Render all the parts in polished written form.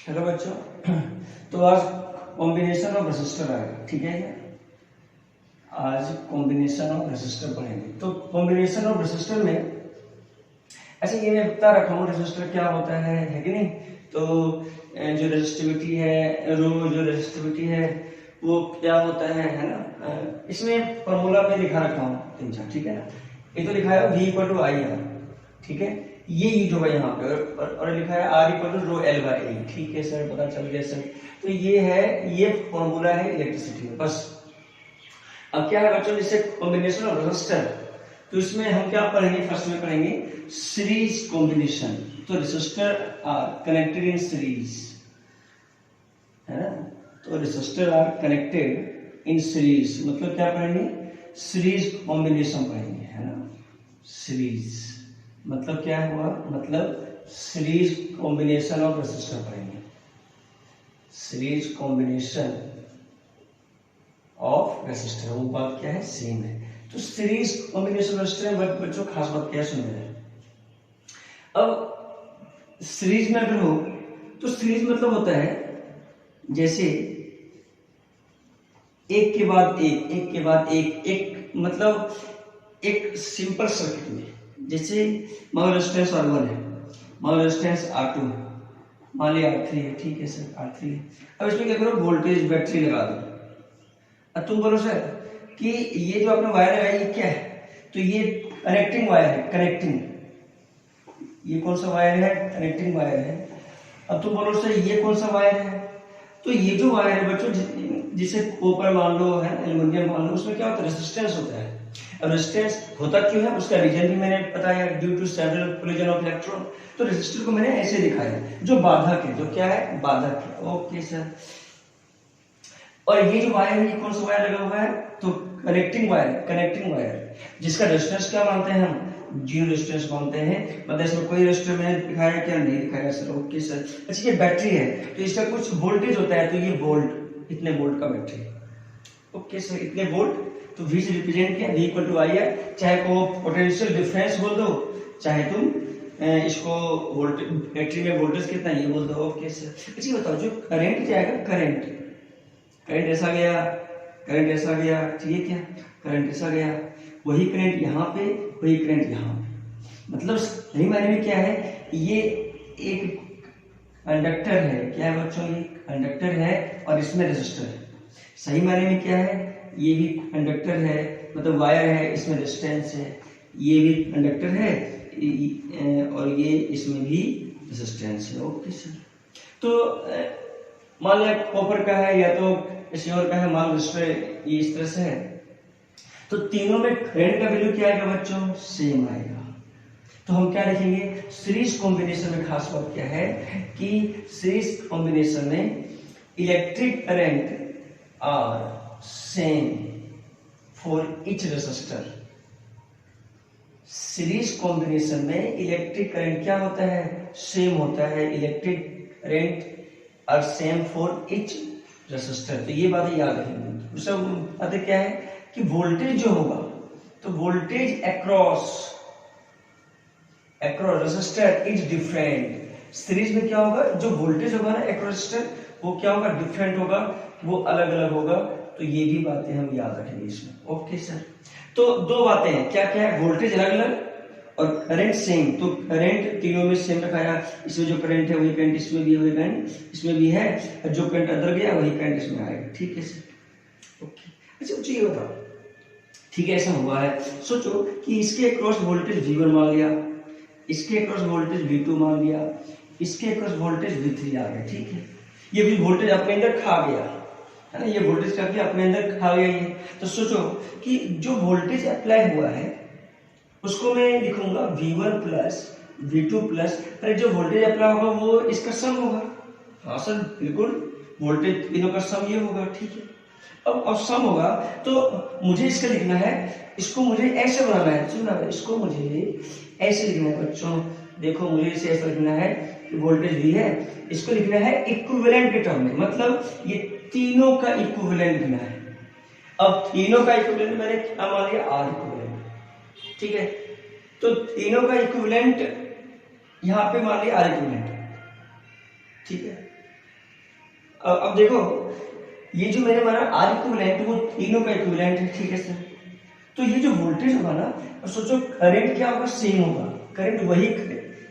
Hello बच्चों, तो आज कॉम्बिनेशन ऑफ रेसिस्टर आएगा, ठीक है। आज कॉम्बिनेशन ऑफ रेसिस्टर पढ़ेंगे। तो कॉम्बिनेशन ऑफ रेसिस्टर में अच्छा ये मैं बता रखा हूँ रेसिस्टर क्या होता है कि नहीं। तो जो रेजिस्टिविटी है, जो रेजिस्टिविटी है वो क्या होता है ना। इसमें फॉर्मूला में लिखा रखा हूँ 3-4, ठीक है ना। ये तो लिखा है V equal to I R, ठीक है। ये यूज होगा यहाँ पे और लिखा है R equal to rho L by A, ठीक है सर, पता चल गया सर। तो ये है, ये फॉर्मूला है इलेक्ट्रिसिटी में, बस। अब क्या है बच्चों, जैसे कॉम्बिनेशन ऑफ रेजिस्टर, तो इसमें हम क्या पढ़ेंगे, फर्स्ट में पढ़ेंगे सीरीज कॉम्बिनेशन। तो resistor are connected in series, है ना। तो resistor are connected in series मतलब क्या पढ़ेंगे, सीरीज कॉम्बिनेशन पढ़ेंगे, है ना। सीरीज मतलब क्या हुआ, मतलब सीरीज कॉम्बिनेशन ऑफ रेजिस्टर पढ़ेंगे। सीरीज कॉम्बिनेशन ऑफ रेजिस्टर, वो बात क्या है, सेम है। तो सीरीज कॉम्बिनेशन रेजिस्टर में बच्चों खास बात क्या सुन रहे हैं। अब सीरीज में अगर हो तो सीरीज मतलब होता है जैसे एक के बाद एक, एक के बाद एक मतलब एक सिंपल सर्किट में, जैसे मान लो रेजिस्टेंस R1 है, मान लो रेजिस्टेंस R2 है, मान लिया R3 है, ठीक है सर, R3 है। अब इसमें क्या करो, वोल्टेज बैटरी लगा दो। अब तुम बोलो सर कि ये जो आपने वायर लगाई ये क्या है, तो ये कनेक्टिंग वायर है, कनेक्टिंग। ये कौन सा वायर है, कनेक्टिंग वायर है। अब तुम बोलो सर ये कौन सा वायर है, तो ये जो वायर है बच्चों, जिसे कॉपर मान लो, है एल्युमिनियम मान लो, उसमें क्या होता है, रेजिस्टेंस होता है। अब रेजिस्टेंस होता क्यों है, उसका रीजन भी मैंने बताया, due to several collision of electron. तो रेजिस्टर को मैंने ऐसे दिखाया, जो बाधक है, जो क्या है, बाधक है। Okay sir. और ये जो वायर है, ये कौन सा वायर लगा हुआ है, तो कनेक्टिंग वायर, कनेक्टिंग वायर, जिसका रेजिस्टेंस क्या मानते हैं हम, जीरो रेजिस्टेंस मानते हैं। मतलब इसमें कोई रेजिस्टर मैंने दिखाया क्या, नहीं दिखाया सर। Okay sir. अच्छा ये बैटरी है, तो इसका कुछ वोल्टेज होता है, तो ये वोल्ट, इतने वोल्ट का बैटरी। ओके सर, इतने वोल्ट। तो V से रिप्रेजेंट किया, V इक्वल टू आई है। चाहे को पोटेंशियल डिफरेंस बोल दो, चाहे तुम इसको वोल्टेज, बैटरी में वोल्टेज कितना ये बोल दो। Okay sir. अच्छा बताओ, जो करंट जाएगा, करंट, करंट ऐसा गया, करंट ऐसा गया, ठीक है क्या, करंट ऐसा गया, वही करंट यहाँ पे, वही करंट यहाँ पे। मतलब सही मायने में क्या है, ये एक कंडक्टर है, क्या है बच्चों, ये कंडक्टर है और इसमें रेजिस्टर है। सही मायने में क्या है, ये भी कंडक्टर है, मतलब वायर है, इसमें रेजिस्टेंस है। ये भी कंडक्टर है और ये इसमें भी रेजिस्टेंस है। Okay sir. तो मान लिया कॉपर का है या तो किसी और का है, मान रेजिस्टर ये इस तरह से है, तो तीनों में करंट का वैल्यू क्या आएगा बच्चों, सेम आएगा। तो हम क्या लिखेंगे, सीरीज कॉम्बिनेशन में खास बात क्या है कि सीरीज कॉम्बिनेशन में electric current are same for each resistor. Series combination में इलेक्ट्रिक करंट क्या होता है, सेम होता है। Electric current are same for each resistor. तो ये बातें याद रखेंगे। दूसरा बातें क्या है कि वोल्टेज जो होगा, तो voltage across resistor is different. Series में क्या होगा, जो वोल्टेज होगा ना अक्रॉस रेजिस्टर, वो क्या होगा, डिफरेंट होगा, वो अलग अलग होगा। तो ये भी बातें हम याद रखेंगे इसमें। Okay sir. तो दो बातें हैं, क्या क्या है, वोल्टेज अलग अलग और करंट सेम। तो करंट तीनों में सेम रखाया, इसमें जो करंट है वही करंट इसमें भी है, वही करंट इसमें भी है, और जो करंट अंदर गया वही करंट इसमें आएगा, ठीक है सर। ओके। अच्छा मुझे ये बताओ, ठीक है ऐसा हुआ है, सोचो कि इसके अक्रॉस वोल्टेज V1 मान लिया, इसके अक्रॉस वोल्टेज V2 मान लिया, इसके अक्रॉस वोल्टेज V3 आ गया, ठीक है। ये भी वोल्टेज अपने अंदर खा गया, है ना, ये वोल्टेज क्या किया, अपने अंदर खा गया ये। तो सोचो कि जो वोल्टेज अप्लाई हुआ है उसको मैं लिखूंगा V1 प्लस V2 प्लस, अरे जो वोल्टेज अप्लाई होगा वो इसका सम होगा। हाँ सर बिल्कुल, वोल्टेज तीनों का सम ये होगा, ठीक है। अब सम होगा तो मुझे इसका लिखना है, इसको मुझे ऐसे बनाना है, सुनना है, इसको मुझे ऐसे लिखना है बच्चों। देखो मुझे इसे ऐसा लिखना है कि वोल्टेज V है, इसको लिखना है इक्विवेलेंट के टर्म में, मतलब ये तीनों का इक्विवेलेंट लिखना है। अब तीनों का इक्विवेलेंट मैंने क्या मान लिया, R इक्विवेलेंट, ठीक है। तो तीनों का इक्विवेलेंट यहां पे मान लिया R इक्विवेलेंट, ठीक है। अब देखो, ये जो मैंने माना आर इक्विवेलेंट वो तीनों का इक्विवेलेंट है, ठीक है सर। तो ये जो वोल्टेज होगा ना, सोचो करंट क्या होगा, सेम होगा। करंट वही,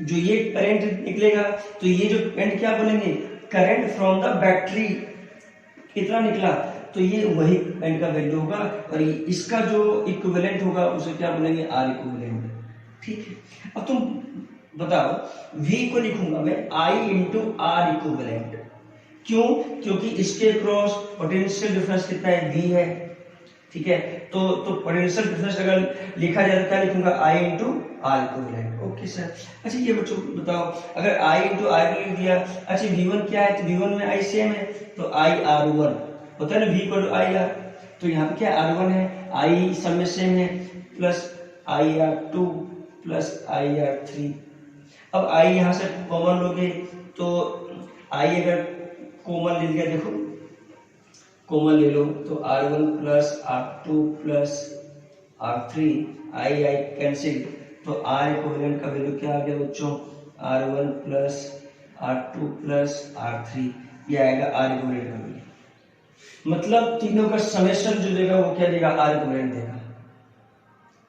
जो ये करंट निकलेगा तो ये जो करंट क्या बोलेंगे, करंट फ्रॉम द बैटरी कितना निकला, तो ये वही करंट का वैल्यू होगा। और इसका जो इक्विवेलेंट होगा उसे क्या बोलेंगे, आर इक्विवेलेंट, ठीक है। अब तुम बताओ, V को लिखूंगा मैं I इंटू आर इक्विवेलेंट। क्यों? क्योंकि इसके क्रॉस पोटेंशियल डिफरेंस कितना है, V है, ठीक है। तो पोटेंशियल डिफरेंस अगर लिखा जाए तो क्या लिखूंगा, I into R equivalent. Okay sir. अच्छा ये बच्चों बताओ, अगर I इंटू आर लिख दिया, अच्छा V1 क्या है, तो V1 में I सेम है, तो I R1 होता है ना, V equal to I R। तो यहाँ पे क्या R1 है, I सब में सेम है, plus I R2 plus I R3। अब I यहाँ से कॉमन लोगे तो I अगर कॉमन ले लिया, देखो कॉमन ले लो तो R1 plus R2 plus R3, I cancel, तो R इक्विवेलेंट का वैल्यू क्या आ गया बच्चों, R1 plus R2 plus R3, ये आएगा R इक्विवेलेंट का वैल्यू। मतलब तीनों का समेशन जो देगा वो क्या देगा, R इक्विवेलेंट देगा,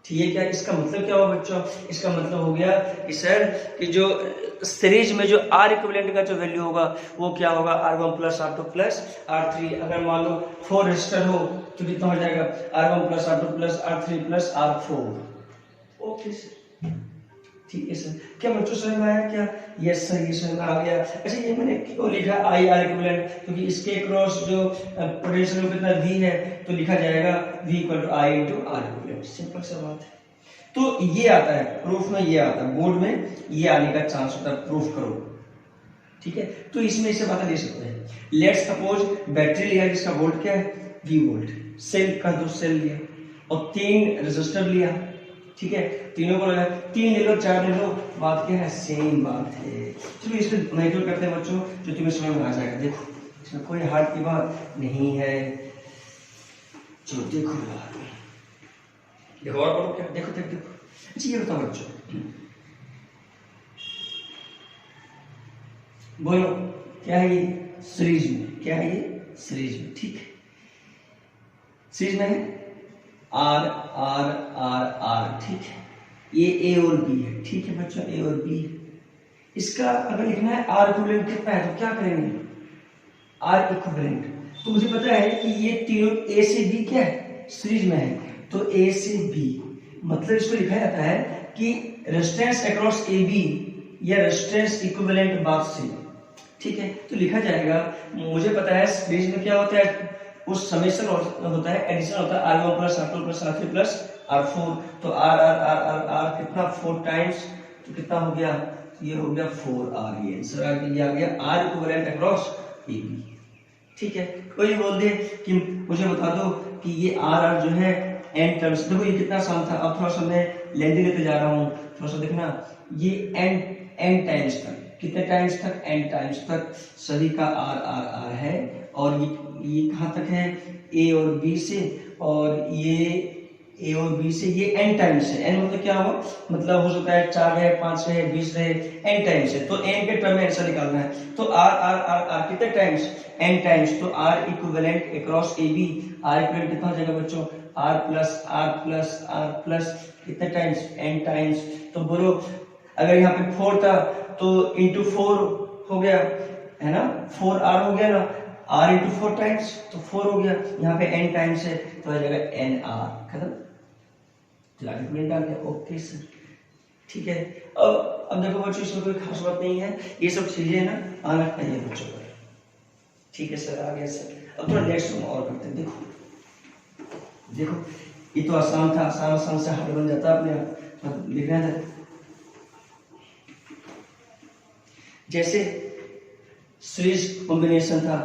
ठीक है। क्या इसका मतलब क्या हुआ बच्चों, इसका मतलब हो गया कि सर कि जो सीरीज में जो आर इक्विवेलेंट का जो वैल्यू होगा वो क्या होगा, R1 plus R2 plus R3। अगर मान लो 4 रेजिस्टर हो तो कितना हो जाएगा, R1 plus R2 plus R3 plus R4। Okay sir, ठीक है सर। क्या बच्चों समझ में आया क्या? यस सर, ये समझ में आ गया। अच्छा ये मैंने क्यों लिखा आई आर इक्विवेलेंट, क्योंकि इसके क्रॉस जो पोटेंशियल कितना V है तो लिखा जाएगा V equal to I into R equivalent. Simple सा बात है। तो ये आता है प्रूफ में, ये आता है बोर्ड में, ये आने का चांस होता है, प्रूफ करो, ठीक है। तो इसमें इसे पता ले सकते हैं। लेट्स सपोज बैटरी लिया जिसका वोल्ट क्या है, V वोल्ट, सेल का दो सेल लिया और 3 रेजिस्टर लिया, ठीक है। तीनों को लगा, 3 ले लो 4 ले लो, बात क्या है, सेम बात है। चलो इसमें मेजर करते हैं बच्चों, जो तुम्हें समझ में आ जाएगा। देखो इसमें कोई हार्ड की बात नहीं है। चलो देखो यार, देखो और पढ़ो क्या, देखो देखो देखो। अच्छा ये बताओ बच्चों, बोलो क्या है ये, सीरीज में, क्या है ये, सीरीज में, ठीक है। सीरीज में है आर आर आर आर, ठीक है। ये ए और बी है, ठीक है बच्चों, ए और बी है। इसका अगर लिखना है आर इक्विवेलेंट कितना है तो क्या करेंगे, आर इक्विवेलेंट। तो मुझे पता है कि ये तीनों ए से बी क्या है, सीरीज में है, तो ए से बी, मतलब इसको लिखा जाता है कि रेजिस्टेंस अक्रॉस ए बी या रेजिस्टेंस इक्विवेलेंट बात से, ठीक है। तो लिखा जाएगा, मुझे पता है सीरीज में क्या होता है, उस समेशन होता है, एडिशन होता है, R1 plus R2 plus R3 plus R4। तो R R R R R कितना 4 टाइम्स, तो कितना हो गया, ये हो गया 4R। ये आंसर आ गया R इक्विवेलेंट अक्रॉस AB, ठीक है। कोई बोल दे कि मुझे बता दो कि ये R R जो है n टर्म्स, देखो ये कितना आसान था। अब थोड़ा सा मैं लेंदी लेते जा रहा हूँ, थोड़ा सा देखना, ये n टाइम्स तक, कितने टाइम्स तक, n टाइम्स तक सभी का R R R है। और ये कहाँ तक है, A और B से, और ये A और B से ये n टाइम्स है। n मतलब क्या हुआ, मतलब हो सकता है 4 है, 5 है, 20 है, n टाइम्स है। तो n के टर्म में आंसर निकालना है। तो R R R R कितने टाइम्स, n टाइम्स। तो R equivalent across AB, R equivalent कितना हो जाएगा बच्चों, R plus R plus R plus कितने टाइम्स, n टाइम्स। तो बोलो अगर यहाँ पे 4 था तो इंटू 4 हो गया है ना, 4R हो गया ना, R इंटू 4 टाइम्स तो 4 हो गया, यहाँ पे n टाइम्स है तो आ जाएगा NR, खत्म, डाल दिया। ओके सर, ठीक है। अब देखो बच्चों, इसमें कोई खास बात नहीं है, ये सब चीजें ना आना चाहिए बच्चों को, ठीक है सर, आ गया सर। अब थोड़ा नेक्स्ट हम और करते हैं। देखो देखो ये तो आसान था, आसान से हार्ड बन जाता अपने आप, लिखना था। जैसे सीरीज कॉम्बिनेशन था,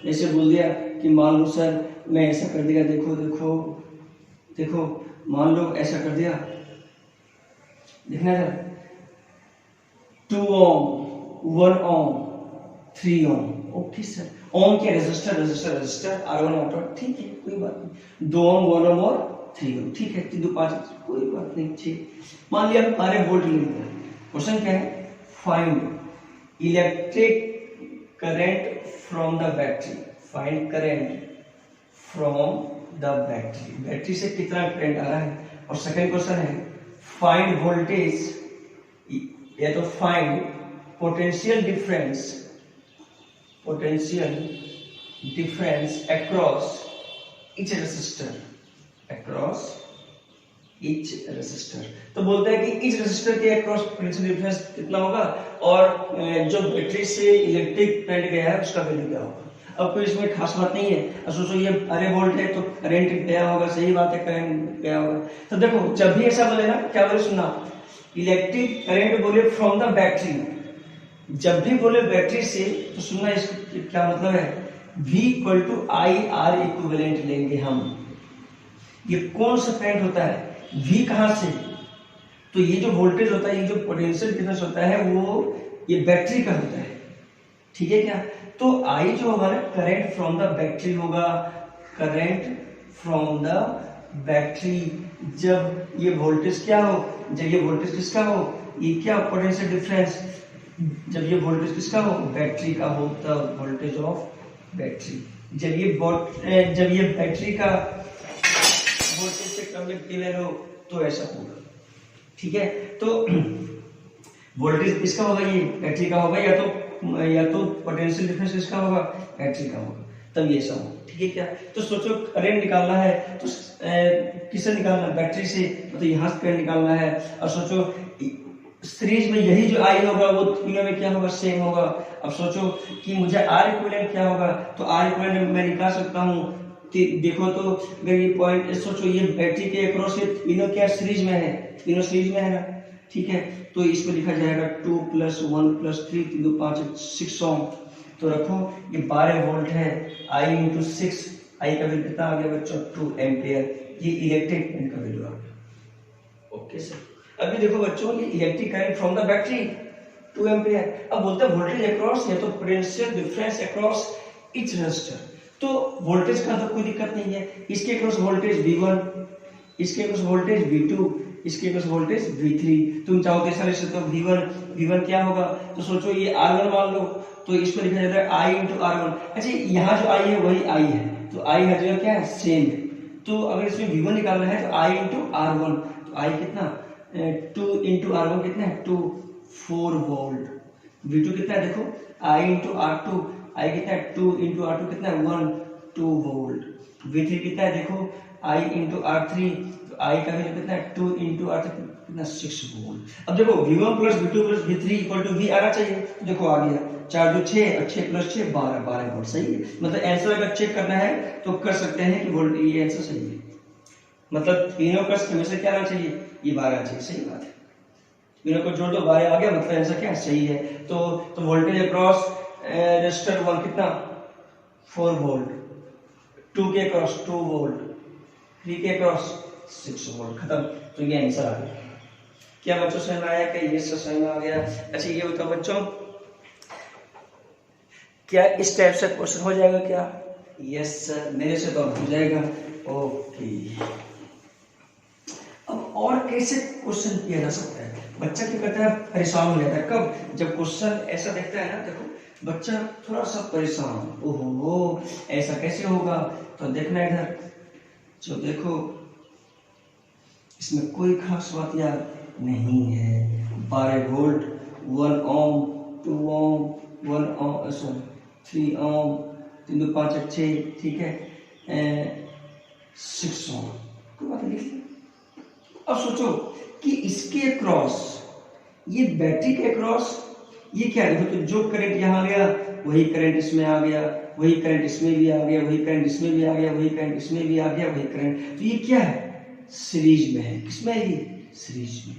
जैसे बोल दिया कि मान लो सर मैं ऐसा कर दिया, देखो देखो देखो, मान लो ऐसा कर दिया, देखना था 2 ओम 1 ओम 3 ओम। ओके सर, ओम के resistor resistor resistor R1 R2, ठीक है कोई बात नहीं। 2 ओम 1 ओम और 3 ओम, ठीक है, 3 2 5, कोई बात नहीं, ठीक। मान लिया हमारे वोल्ट लिख दिया। क्वेश्चन क्या है, find electric current from the battery, find current from the battery, battery से कितना करंट आ रहा है। और सेकंड क्वेश्चन है फाइंड वोल्टेज, या तो find potential difference, potential difference across each resistor, across each resistor. तो बोलते हैं कि ईच रेसिस्टर के अक्रॉस पोटेंशियल डिफरेंस कितना होगा, और जो बैटरी से इलेक्ट्रिक करंट गया है उसका वैल्यू क्या होगा। अब कोई इसमें खास बात नहीं है। अब सोचो ये अरे वोल्ट है तो करंट गया होगा, सही बात है, करंट गया होगा। तो देखो जब भी ऐसा बोले ना, क्या बोले सुनना, इलेक्ट्रिक करंट बोले फ्रॉम द बैटरी, जब भी बोले बैटरी से तो सुनना इसका क्या मतलब है, V equal to I R equivalent लेंगे हम। ये कौन सा करंट होता है, V कहां से, तो ये जो वोल्टेज होता है, ये जो पोटेंशियल डिफरेंस होता है वो ये बैटरी का होता है, ठीक है क्या। तो I जो होगा ना, करंट फ्रॉम द बैटरी होगा, करंट फ्रॉम द बैटरी। जब ये वोल्टेज क्या हो, जब ये वोल्टेज किसका हो, ये क्या पोटेंशियल डिफरेंस, जब ये वोल्टेज किसका हो, बैटरी का हो, द वोल्टेज ऑफ बैटरी। जब ये बैटरी का वोल्टेज से कम या इक्वल हो तो ऐसा होगा, ठीक है। तो वोल्टेज किसका होगा, ये बैटरी का होगा, या तो पोटेंशियल डिफरेंस किसका होगा, बैटरी का होगा, तब ये ऐसा होगा, ठीक है क्या। तो सोचो करंट निकालना है तो किससे निकालना, बैटरी से, तो यहाँ से करंट निकालना है। और सोचो सीरीज में यही जो आई होगा वो तीनों में क्या होगा, सेम होगा। अब सोचो कि मुझे आर इक्विवेलेंट क्या होगा, तो आर इक्विवेलेंट मैं निकाल सकता हूँ। देखो तो अगर ये पॉइंट सोचो, ये बैटरी के अक्रॉस ये तीनों क्या सीरीज में है, तीनों सीरीज में है ना, ठीक है। तो इसमें लिखा जाएगा 2 + 1 + 3 3 2 5 6 ओम। तो रखो ये 12 वोल्ट है, I × 6, I का वैल्यू कितना आ गया बच्चों, 2 एम्पियर। ये इलेक्ट्रिक करंट का वैल्यू आ गया, ओके सर। अभी देखो बच्चों, ये electric current from the battery 2 ampere. अब बोलते हैं वोल्टेज अक्रॉस, या तो potential difference across each resistor. तो वोल्टेज का तो कोई दिक्कत नहीं है, इसके अक्रॉस वोल्टेज V1, इसके अक्रॉस वोल्टेज V2, इसके अक्रॉस वोल्टेज V3। तुम चाहो तो ऐसा लिख सकते हो V1 क्या होगा, तो सोचो ये R1 मान लो, तो इसको लिखा जाता है I × R1। अच्छा यहाँ जो I है वही I है, तो I हर जगह क्या है, सेम है। तो अगर इसमें V1 निकालना है तो I × R1, तो I कितना 2 × R1 कितना है 2, 4 वोल्ट। V2 कितना है देखो, I × R2, I कितना है 2 × R2 कितना है 1, 2 वोल्ट। V3 कितना है देखो, I × R3, तो I का वैल्यू कितना है 2 × R3 कितना 6 वोल्ट। अब देखो V1 + V2 + V3 = V आना चाहिए, तो देखो आ गया 4 2 6 और 6 + 6 12 वोल्ट, सही है। मतलब आंसर अगर चेक करना है तो कर सकते हैं कि वोल्ट ये आंसर सही है, मतलब तीनों का हमेशा क्या आना चाहिए, ये 12 आना चाहिए, सही बात है। तीनों को जोड़ दो 12 आ गया, मतलब आंसर क्या सही है। तो वोल्टेज अक्रॉस रेजिस्टर 1 कितना 4 वोल्ट, 2 के अक्रॉस 2 वोल्ट, 3 के अक्रॉस 6 वोल्ट, खत्म। तो ये आंसर आ गया। क्या बच्चों समझ में आया, कि ये समझ में आ गया। अच्छा ये बताओ बच्चों, क्या इस टाइप से क्वेश्चन हो जाएगा क्या, यस सर, मेरे से तो हो जाएगा, ओके। अब और कैसे क्वेश्चन किया जा सकता है, बच्चा क्या करता है, परेशान हो जाता है। कब, जब क्वेश्चन ऐसा देखता है ना, देखो बच्चा थोड़ा सा परेशान, ओहो ऐसा कैसे होगा। तो देखना इधर, जो देखो इसमें कोई खास बात यार नहीं है। 12 वोल्ट, 1 ओम, 2 ओम, 1 ओम, सॉरी 3 ओम, 3 2 5 6, ठीक है, 6 ओम, कोई बात नहीं। अब सोचो कि इसके अक्रॉस, ये बैटरी के अक्रॉस ये क्या है, तो जो करंट यहाँ गया वही करंट इसमें आ गया, वही करंट इसमें भी आ गया, वही करंट इसमें भी आ गया, वही करंट इसमें भी आ गया, वही करंट। तो ये क्या है, सीरीज में है। किसमें है ये, सीरीज में,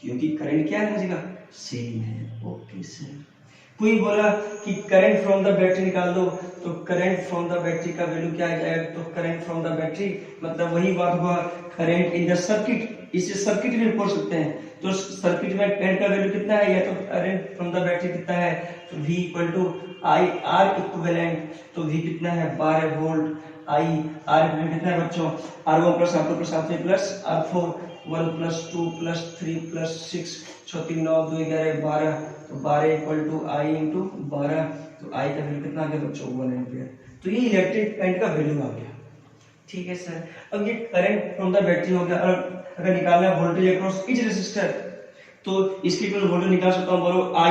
क्योंकि करंट क्या है हर जगह सेम है, ओके सर। कोई बोला कि करंट फ्रॉम द बैटरी निकाल दो, तो करंट फ्रॉम द बैटरी का वैल्यू क्या आ जाएगा, तो करंट फ्रॉम द बैटरी मतलब वही बात हुआ, करंट इन द सर्किट। इसे सर्किट में पढ़ सकते हैं, तो सर्किट में करंट का वैल्यू कितना है, या तो करंट फ्रॉम द बैटरी कितना है, तो V = I R इक्विवेलेंट, तो V कितना है 12 वोल्ट, I R इक्विवेलेंट कितना है बच्चों, R1 + R2 + R3 + R4, 1 + 2 + 3 + 6 6 3 9 2 11 12, तो 12 = I × 12, तो I का वैल्यू कितना आ गया बच्चों 1 एम्पियर। तो ये इलेक्ट्रिक करंट का वैल्यू आ गया। ठीक है सर, अब ये करंट फ्रॉम द बैटरी हो गया। और अगर निकालना है वोल्टेज अक्रॉस ईच रेजिस्टर, तो इसके लिए वोल्टेज निकाल सकता हूँ। बोलो I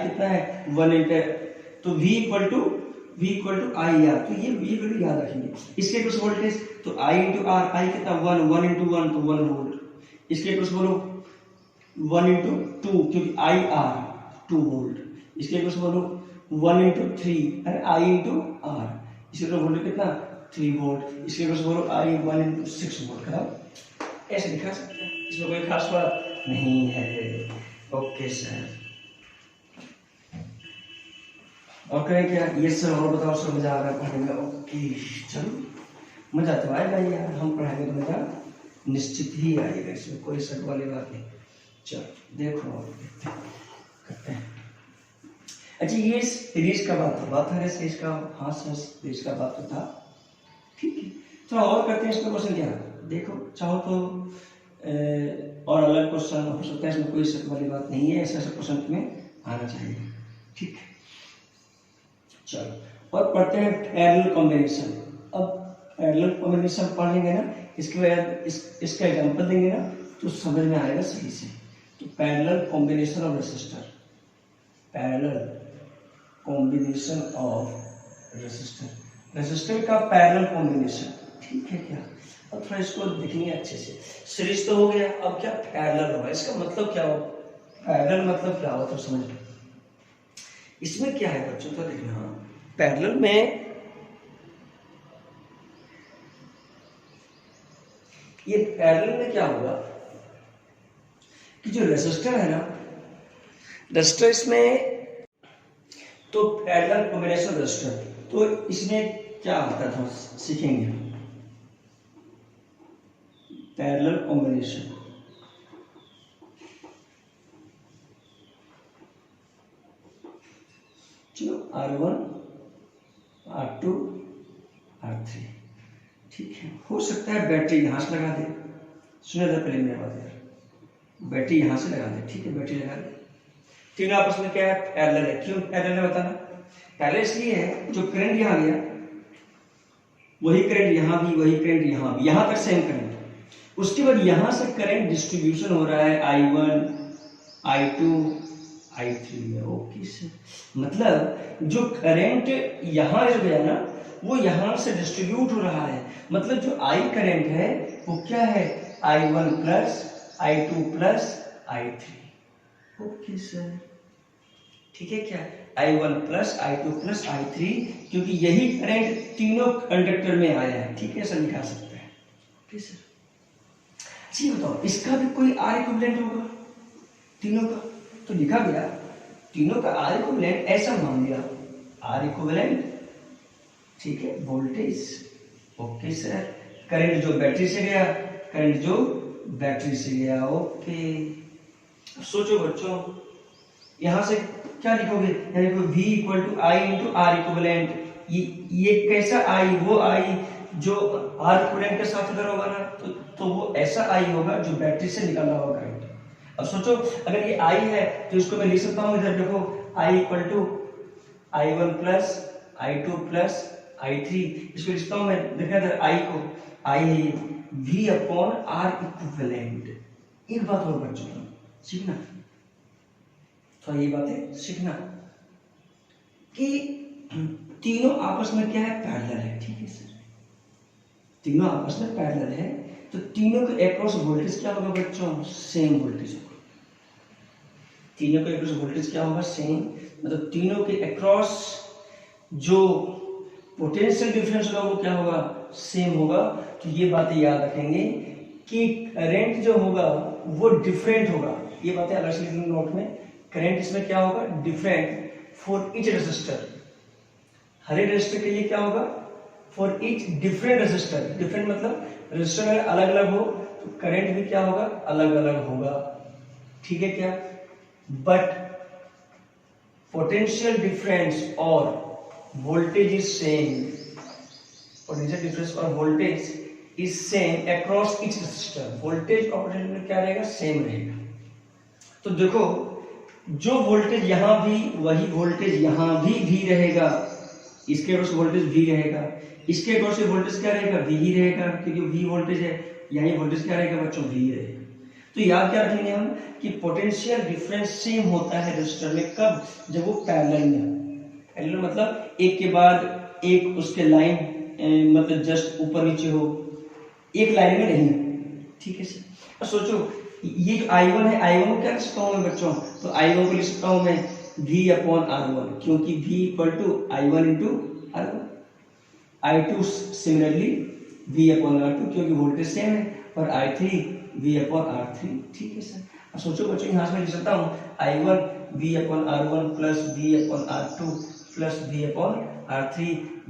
कितना है 1 एम्पियर, तो V = I R, तो ये वैल्यू याद रखेंगे। इसके क्रॉस वोल्टेज तो I × R, I कितना 1 × 1 तो 1 वोल्ट। इसके क्रॉस बोलो 1 × 2, क्योंकि I R 2 वोल्ट। इसके क्रॉस बोलो 1 × 3, अरे I × R, इसके क्रॉस वोल्टेज कितना 3 वोल्ट। इसके क्रॉस बोलो I 1 × 6 वोल्ट। खराब ऐसे दिखा सकते हैं, इसमें कोई खास बात नहीं है। ओके सर, और करें क्या? ये सर और बताओ सर, मजा आ रहा है पढ़ने में? ओके चलो, मजा तो आएगा यार, हम पढ़ाएंगे तो मजा निश्चित ही आएगा, इसमें कोई शक वाली बात नहीं। चलो देखो और करते हैं। अच्छा, ये सीरीज का बात है सीरीज का। हाँ सर, सीरीज का बात तो था, ठीक है। थोड़ा और करते हैं इसमें। क्वेश्चन क्या देखो, चाहो तो और अलग क्वेश्चन हो सकता है, इसमें कोई शक वाली बात नहीं है। ऐसा क्वेश्चन तुम्हें आना चाहिए, ठीक है। चलो और पढ़ते हैं पैरेलल कॉम्बिनेशन। अब पैरेलल कॉम्बिनेशन पढ़ लेंगे ना, इसके बाद इसका एग्जांपल देंगे ना, तो समझ में आएगा सही से। तो parallel combination of resistor, parallel combination of resistor का पैरेलल कॉम्बिनेशन, ठीक है क्या? अब थोड़ा इसको देखेंगे अच्छे से। सीरीज तो हो गया, अब क्या पैरेलल होगा, इसका मतलब क्या हो? पैरेलल मतलब क्या हो तो समझ लो। इसमें क्या है बच्चों, तो देखना पैरेलल में ये पैरेलल में क्या होगा कि जो रेसिस्टर है ना, रेसिस्टर इसमें तो पैरेलल कॉम्बिनेशन रेसिस्टर, तो इसमें क्या आता था सीखेंगे। पैरेलल कॉम्बिनेशन, चलो R1 R2 R3, ठीक है। हो सकता है बैटरी यहां से लगा दे, सुने था पहले मेरी बात यार, बैटरी यहां से लगा दे, ठीक है, बैटरी लगा दे। तीनों आपस में क्या है, पैरेलल है। क्यों पैरेलल है बताना? पैरेलल इसलिए है, जो करंट यहां गया वही करंट यहां भी, वही करंट यहां भी, यहां तक सेम करंट। उसके बाद यहां से करंट डिस्ट्रीब्यूशन हो रहा है I1 I2 I3 में। ओके सर, मतलब जो करंट यहां जो गया ना, वो यहां से डिस्ट्रीब्यूट हो रहा है। मतलब जो I करंट है वो क्या है, I1 plus I2 plus I3। Okay sir, ठीक है क्या, I1 plus I2 plus I3, क्योंकि यही करंट तीनों कंडक्टर में आया है, ठीक है सर, लिखा सकते हैं। ओके सर, जी बताओ, इसका भी कोई R इक्विवेलेंट होगा तीनों का, तो लिखा गया तीनों का R इक्विवेलेंट, ऐसा मान लिया R इक्विवेलेंट, ठीक है, वोल्टेज। ओके सर, करंट जो बैटरी से गया, करंट जो बैटरी से गया। ओके, सोचो बच्चों, यहां से क्या लिखोगे, यानी कि V = I × R इक्विवेलेंट। ये कैसा I, वो I जो R इक्विवेलेंट के साथ अगर होगा ना, तो वो ऐसा I होगा जो बैटरी से निकल रहा होगा करंट। अब सोचो, अगर ये I है तो इसको मैं लिख सकता हूं, इधर देखो I = I1 plus I2 plus I3, इसको लिखता हूं मैं, देखा इधर I को, I V/R इक्विवेलेंट। एक बात और बच्चों सीखना, तो ये बातें सीखना कि तीनों आपस में क्या है, पैरेलल है, ठीक है सर, तीनों आपस में पैरेलल है, तो तीनों के अक्रॉस वोल्टेज क्या होगा बच्चों, सेम वोल्टेज होगा। तीनों के अक्रॉस वोल्टेज क्या होगा, सेम, मतलब तीनों के अक्रॉस जो पोटेंशियल डिफरेंस होगा वो क्या होगा, सेम होगा। तो ये बातें याद रखेंगे कि करंट जो होगा वो डिफरेंट होगा, ये बातें अलग से लिखेंगे नोट में। करंट इसमें क्या होगा, डिफरेंट फॉर ईच रेसिस्टर, हर एक रेसिस्टर के लिए क्या होगा, for each different resistor. Different मतलब रेसिस्टर अगर अलग अलग हो तो करंट भी क्या होगा, अलग अलग होगा, ठीक है क्या। बट पोटेंशियल डिफरेंस और voltage is same, potential difference और voltage is same across each resistor, voltage और पोटेंशियल में क्या रहेगा, सेम रहेगा। तो देखो जो वोल्टेज यहाँ भी वही वोल्टेज यहाँ भी रहेगा, इसके अक्रॉस वोल्टेज भी रहेगा, इसके अक्रॉस से वोल्टेज क्या रहेगा, भी ही रहेगा, क्योंकि भी वोल्टेज है, यही वोल्टेज क्या रहेगा बच्चों, भी रहेगा। तो याद क्या रखेंगे हम कि पोटेंशियल डिफरेंस सेम होता है रेजिस्टर में, कब, जब वो पैरेलल में, पैरेलल मतलब एक के बाद एक उसके लाइन मतलब जस्ट ऊपर नीचे हो, एक लाइन में नहीं, ठीक है सर। अब सोचो ये जो I1 है, I1 को क्या लिख सकता हूँ मैं बच्चों, तो I1 को लिख सकता हूँ मैं V/R1, क्योंकि V equal to I1 into R1, I2 similarly V/R2 क्योंकि वोल्टेज सेम है, और I3 V/R3, ठीक है सर। अब सोचो बच्चों यहाँ से मैं लिख सकता हूँ I1 V/R1 plus V/R2 plus V/R3,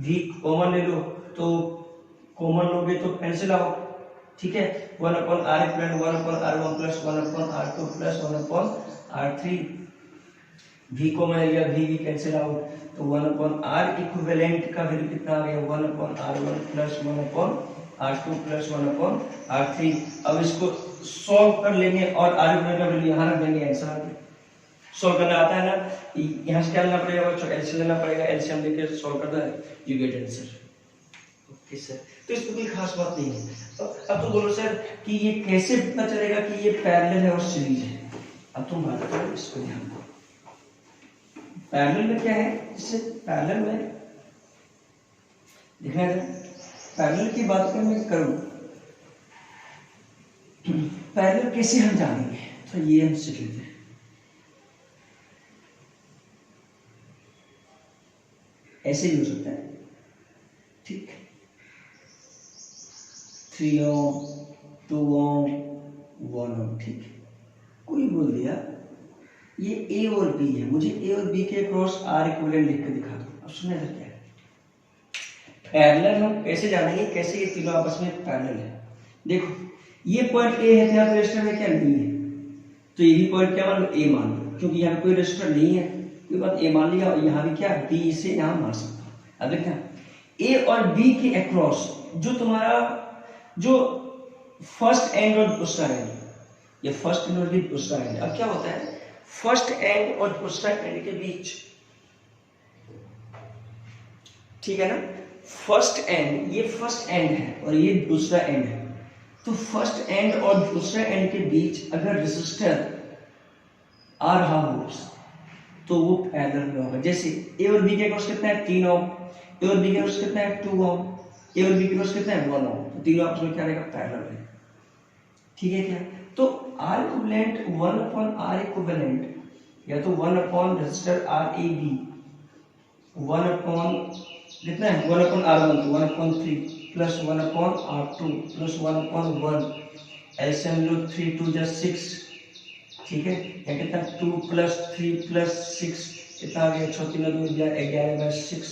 V common ले लो, तो कॉमन लोगे तो कैंसिल आउट, ठीक है, 1/R plus 1/R1 plus 1/R2 plus 1/R3, V को मैं लिया, V कैंसिल आउट, तो 1/R इक्विवेलेंट का वैल्यू कितना आ गया, 1/R1 plus 1/R2 plus 1/R3। अब इसको सॉल्व कर लेंगे और R इक्विवेलेंट का वैल्यू यहाँ रख देंगे, आंसर आ गया। सॉल्व करना आता है ना, यहाँ से क्या लेना पड़ेगा बच्चों, एलसीएम लेना पड़ेगा, एलसीएम लेके सॉल्व करना है, you get answer. Okay sir, तो इसमें कोई खास बात नहीं है। अब तो बोलो सर कि ये कैसे पता चलेगा कि ये पैरेलल है और सीरीज है। अब तुम बात करो इसको ध्यान दो, पैरेलल में क्या है, इससे पैरेलल में देखना है, पैरेलल की बात अगर मैं करूं, पैरेलल कैसे हम जानेंगे, तो ये हम सीख लेते हैं। ऐसे भी हो सकता है, ठीक, 3 ओम 2 ओम 1 ओम, ठीक, कोई बोल दिया ये ए और बी है, मुझे ए और बी के क्रॉस आर इक्विवेलेंट लिख के दिखा दो। अब सुनना क्या है, पैरेलल हम कैसे जानेंगे, कैसे ये तीनों आपस में पैरेलल है। देखो ये पॉइंट ए है, यहाँ पे रेजिस्टर में क्या नहीं है, तो ये भी पॉइंट क्या मान लो, ए मान लो, क्योंकि यहाँ पे कोई रेजिस्टर नहीं है, कोई बात, ए मान लिया, और यहाँ भी क्या बी से यहाँ मान सकता हूँ। अब देखना ए और बी के अक्रॉस जो तुम्हारा जो फर्स्ट एंड और दूसरा एंड, ये फर्स्ट एंड और दूसरा एंड, अब क्या होता है फर्स्ट एंड और दूसरा एंड के बीच, ठीक है ना, फर्स्ट एंड, ये फर्स्ट एंड है और ये दूसरा एंड है, तो फर्स्ट एंड और दूसरा एंड के बीच अगर रेजिस्टर आ रहा हो तो वो पैरेलल में होगा। जैसे ए और बी के क्रॉस कितना है 3 ओम, ए और बी के क्रॉस कितना है 2 ओम, ए और बी के क्रॉस कितना है 1 ओम, तो तीनों आपस में क्या रहेगा, पैरेलल है, ठीक है क्या। तो R इक्विवेलेंट 1/R इक्विवेलेंट या तो 1 रेजिस्टर RAB 1 कितना है 1/R1 तो 1/3 प्लस 1/R2 प्लस 1/1, एलसीएम लो 3 2 जा 6, ठीक है, या कितना 2 प्लस 3 प्लस 6 कितना आ गया 6 3 2 11/6,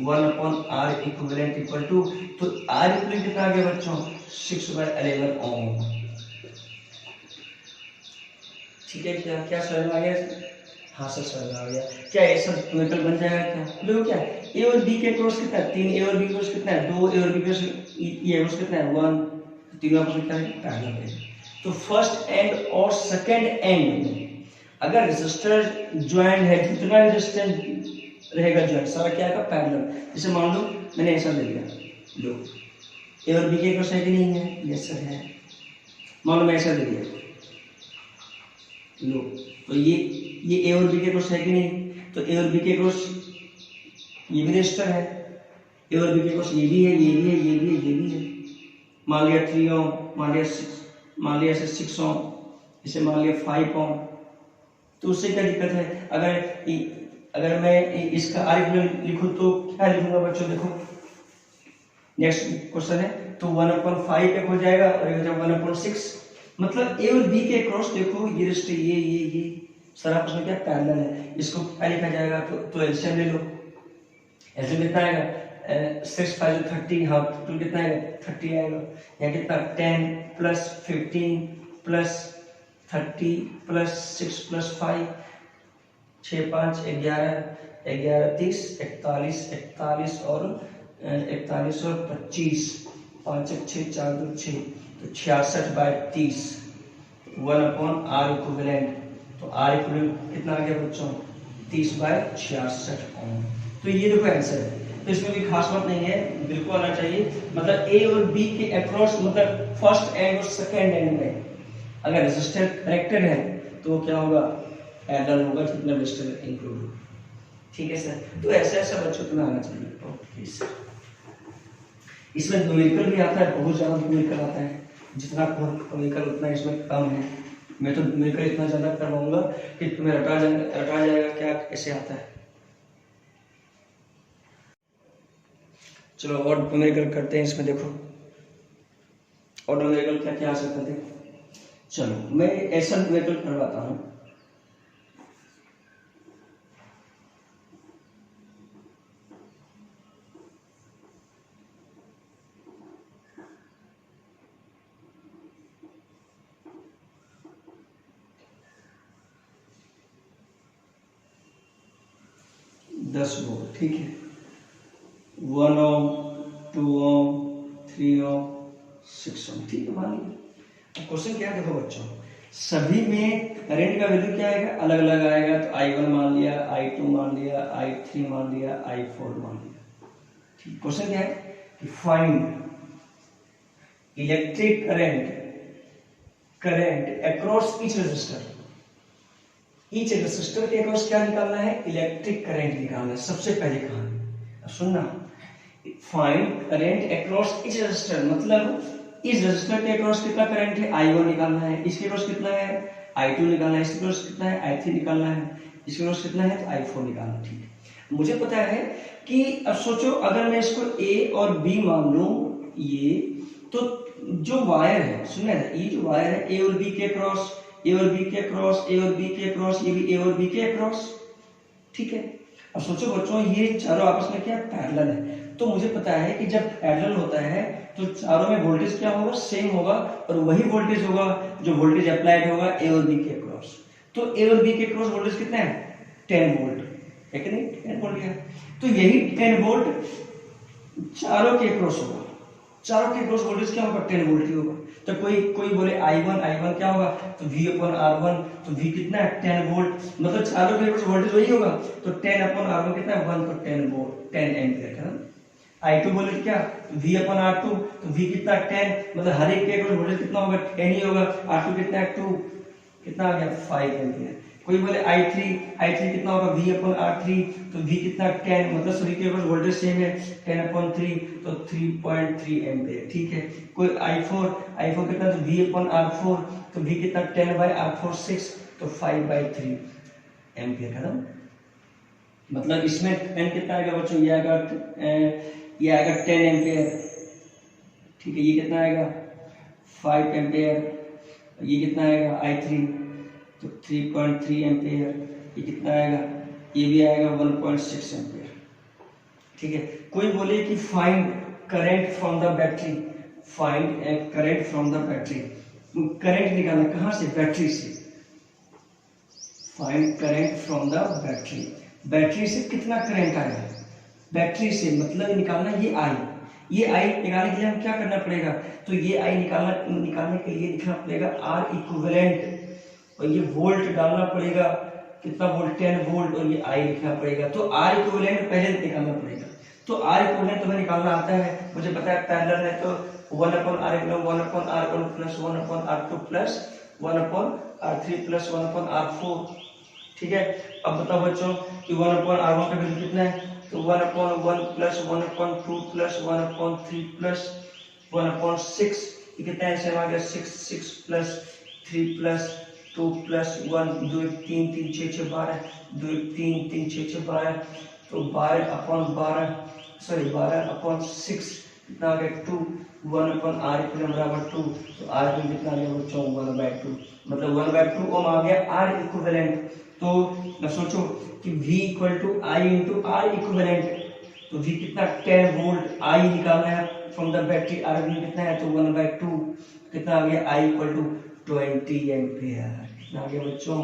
1/R इक्विवेलेंट इक्वल टू, तो R इक्विवेलेंट कितना आ गया बच्चों 6/11 ओम, ठीक है क्या, क्या समझ में आ गया, हाँ सर समझ में आ गया। क्या ये सब न्यूट्रल बन जाएगा क्या, देखो क्या ए और बी के क्रॉस कितना है 3, ए और बी क्रॉस कितना है 2, ए और बी क्रॉस ये क्रॉस कितना है 1, तीनों आपस में क्या है पैरेलल है। तो फर्स्ट एंड और सेकंड एंड में अगर रेजिस्टर ज्वाइंट है, जितना रेजिस्टेंस रहेगा ज्वाइंट सारा क्या है पैरेलल। जैसे मान लो मैंने ऐसा ले लिया, लो ए और बी के क्रॉस है कि नहीं है, यस सर है, मान लो मैं ऐसा ले लिया, लो तो ये ए और बी के क्रॉस है कि नहीं, तो ए और बी के क्रॉस ये भी रेजिस्टर है, ए और बी के क्रॉस ये भी है, ये भी है, ये भी है, ये भी है, मान लिया 3 ओम, मान लिया 6, मान लिया 6 ओम, इसे मान लिया 5 ओम, तो उससे क्या दिक्कत है। अगर मैं इसका R इक्विवेलेंट लिखूं तो क्या लिखूंगा बच्चों, देखो नेक्स्ट क्वेश्चन है, तो 1/5 एक हो जाएगा और एक हो जाएगा 1/6, मतलब ए और बी के क्रॉस देखो ये रेजिस्टर ये सारा आपस में क्या पैरेलल है, इसको क्या लिखा जाएगा, तो एलसीएम ले लो, एलसीएम कितना आएगा 6 5 30, हाँ तो कितना आएगा 30 आएगा, या कितना 10 प्लस 15 प्लस 30 प्लस 6 प्लस 5 6 5 11 11 30 41 41 और 25 5 एक 6 4 2 6, तो 66/30 1/R इक्विवेलेंट। तो R इक्विवेलेंट कितना आ गया बच्चों 30/66 ओम। तो ये देखो आंसर है। तो इसमें भी खास बात नहीं है, बिल्कुल आना चाहिए। मतलब ए और बी के अक्रॉस, मतलब फर्स्ट एंड और सेकंड एंड में अगर रेजिस्टर कनेक्टेड है तो क्या होगा, पैरेलल होगा, जितना रेजिस्टर इंक्लूड होगा। ठीक है सर, तो ऐसा ऐसा बच्चों को आना चाहिए। ओके सर, इसमें न्यूमेरिकल भी आता है, बहुत ज्यादा न्यूमेरिकल आता है। जितना न्यूमेरिकल उतना इसमें कम है। मैं तो न्यूमेरिकल इतना ज्यादा करवाऊंगा कि तुम्हें रटा जाएगा क्या कैसे आता है। चलो और न्यूमेरिकल करते हैं इसमें। देखो और न्यूमेरिकल क्या क्या आ सकता है। चलो मैं ऐसा न्यूमेरिकल करवाता हूँ। दस वोल्ट, ठीक है, 1 ओम 2 ओम 3 ओम 6 ओम, ठीक है, मान लीजिए। क्वेश्चन क्या है, देखो बच्चों, सभी में करंट का वैल्यू क्या आएगा, अलग अलग आएगा। तो I1 मान लिया, I2 मान लिया, I3 मान लिया, I4 मान लिया। ठीक, क्वेश्चन क्या है कि find electric current across each resistor. Each resistor के अक्रॉस क्या निकालना है, इलेक्ट्रिक करंट निकालना है। सबसे पहले कहानी अब सुनना, find current across each resistor, मतलब इस रेजिस्टर के अक्रॉस कितना करंट है, I1 निकालना है। इसके अक्रॉस कितना है, I2 निकालना है। इसके अक्रॉस कितना है, I3 निकालना है। इसके अक्रॉस कितना है, तो I4 निकालना है। ठीक है, मुझे पता है कि अब सोचो अगर मैं इसको A और B मान लूं, ये तो जो वायर है, सुनिए ना, ये जो वायर है A और B के अक्रॉस, A और B के अक्रॉस, A और B के अक्रॉस, ये भी A और B के अक्रॉस, ठीक है। अब सोचो बच्चों, ये चारों आपस में क्या पैरेलल है। तो मुझे पता है कि जब पैरेलल होता है तो चारों में वोल्टेज क्या होगा, सेम होगा, और वही वोल्टेज होगा जो वोल्टेज अप्लाइड होगा A और B के अक्रॉस। तो A और B के अक्रॉस वोल्टेज कितना है, 10 वोल्ट है कि नहीं, 10 वोल्ट है। तो यही 10 वोल्ट चारों के अक्रॉस होगा। चारों के अक्रॉस वोल्टेज क्या होगा, 10 वोल्ट ही होगा। तो कोई बोले I1 क्या होगा, तो V/R1, तो V कितना है, 10 वोल्ट, मतलब चारों के अक्रॉस वोल्टेज वही होगा। तो 10/R1 कितना है, 1, तो 10 वोल्ट, 10 एम्पीयर है। I2 बोले तो क्या, V/R2, तो V कितना 10, मतलब हर एक के अक्रॉस वोल्टेज कितना होगा, 10 ही होगा। R2 कितना है, 2, कितना आ गया, 5 एम्पीयर। कोई बोले I3 कितना होगा, V/R3, तो V कितना 10, मतलब सभी के अक्रॉस वोल्टेज सेम है, 10/3, तो 3.3 एम्पीयर। ठीक है, कोई I4 कितना, तो V/R4, तो V कितना 10/R4 6, तो 5/3 एम्पीयर। खत्म। मतलब इसमें n कितना आएगा बच्चों, ये आएगा 10 एम्पीयर। ठीक है, ये कितना आएगा, 5 एम्पीयर। ये कितना आएगा I3, तो 3.3 एम्पीयर। ये कितना आएगा, ये भी आएगा 1.6 एम्पीयर। ठीक है, कोई बोले कि find current from the battery, find current from the battery, current निकालना कहां से, बैटरी से। Find current from the battery, battery से कितना करंट आया, बैटरी से मतलब निकालना ये I। ये I निकालने के लिए हम क्या करना पड़ेगा, तो ये I निकालने के लिए लिखना पड़ेगा R इक्विवेलेंट, और ये वोल्ट डालना पड़ेगा, कितना वोल्ट, 10 वोल्ट, और ये I लिखना पड़ेगा। तो R इक्विवेलेंट पहले निकालना पड़ेगा। तो R इक्विवेलेंट तुम्हें निकालना आता है, मुझे पता है पैरेलल है, तो 1/R1 1/R1 plus 1/R2 plus 1/R3 plus 1/R4। ठीक है, अब बताओ बच्चों कि 1/R1 का वैल्यू कितना है, तो 1/1 प्लस 1/2 प्लस 1/3 प्लस 1/6, ये कितना है, आ गया 6 प्लस 3 प्लस 2 प्लस 1, 2 3 3 6 6 12, 2 3 3 6 6 12, तो 12/12, सॉरी 12/6 कितना आ गया 2, 1/R इक्वल बराबर 2, तो R इक्वल कितना आ गया बच्चों 1/2, मतलब 1/2 ओम आ गया R इक्विवेलेंट। तो अब सोचो कि V equal to I into R equivalent, तो V कितना 10 वोल्ट, I निकालना है फ्रॉम द बैटरी, R कितना है, तो 1/2, कितना आ गया I इक्वल टू 20 एम्पीयर। कितना आ गया बच्चों,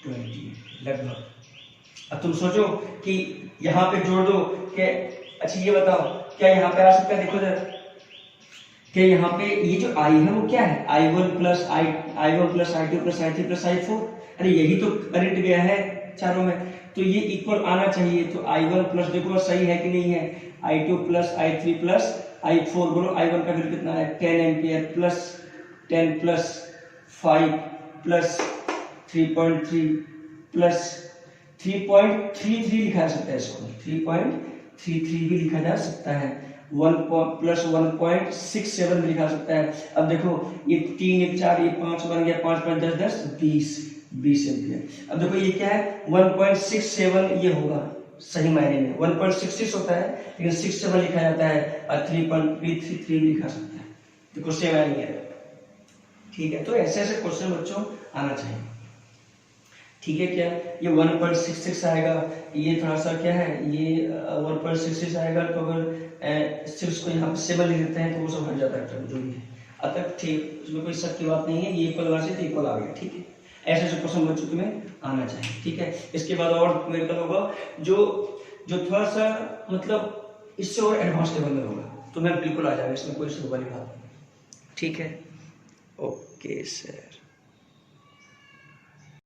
20 लगभग। अब तुम सोचो कि यहाँ पे जोड़ दो कि, अच्छा ये बताओ क्या यहाँ पे आ सकता है, देखो जरा क्या यहाँ पे ये जो आई है वो क्या है, I1 plus I1 plus I2 plus I3 plus I4, अरे यही तो करंट गया है चारों में, तो ये इक्वल आना चाहिए। तो I1 प्लस, देखो सही है कि नहीं है, I2 plus I3 plus I4, बोलो I1 का वैल्यू कितना है 10 ampere, plus 10 plus 5 plus 3.3 plus 3.33 लिखा जा सकता है इसको, 3.33 भी लिखा जा सकता है, 1 प्लस 1.67 भी लिखा जा सकता है। अब देखो ये 3 1 4 ये 5 बन गया, 5 5 10 10 20 एम्पियर। अब देखो ये क्या है 1.67, ये होगा सही मायने में 1.66 होता है, लेकिन 67 लिखा जाता है और 3.333 भी लिखा सकता है, देखो सेम आएंगे। ठीक है, तो ऐसे ऐसे क्वेश्चन बच्चों आना चाहिए। ठीक है, क्या ये 1.66 आएगा, ये थोड़ा सा क्या है, ये 1.66 आएगा, तो अगर 6 को यहाँ पे 7 लिख देते हैं तो वो सब हट जाता है जो भी है। अब तक ठीक, उसमें कोई शक की बात नहीं है, ये इक्वल वहां से तो इक्वल आ गया। ठीक है, ऐसे ऐसे क्वेश्चन बच्चों तुम्हें आना चाहिए। ठीक है, इसके बाद और मेरे को होगा जो थोड़ा सा मतलब इससे और एडवांस लेवल में होगा, तो मैं बिल्कुल आ जाएगा, इसमें कोई शक वाली बात नहीं। ठीक है, ओके सर।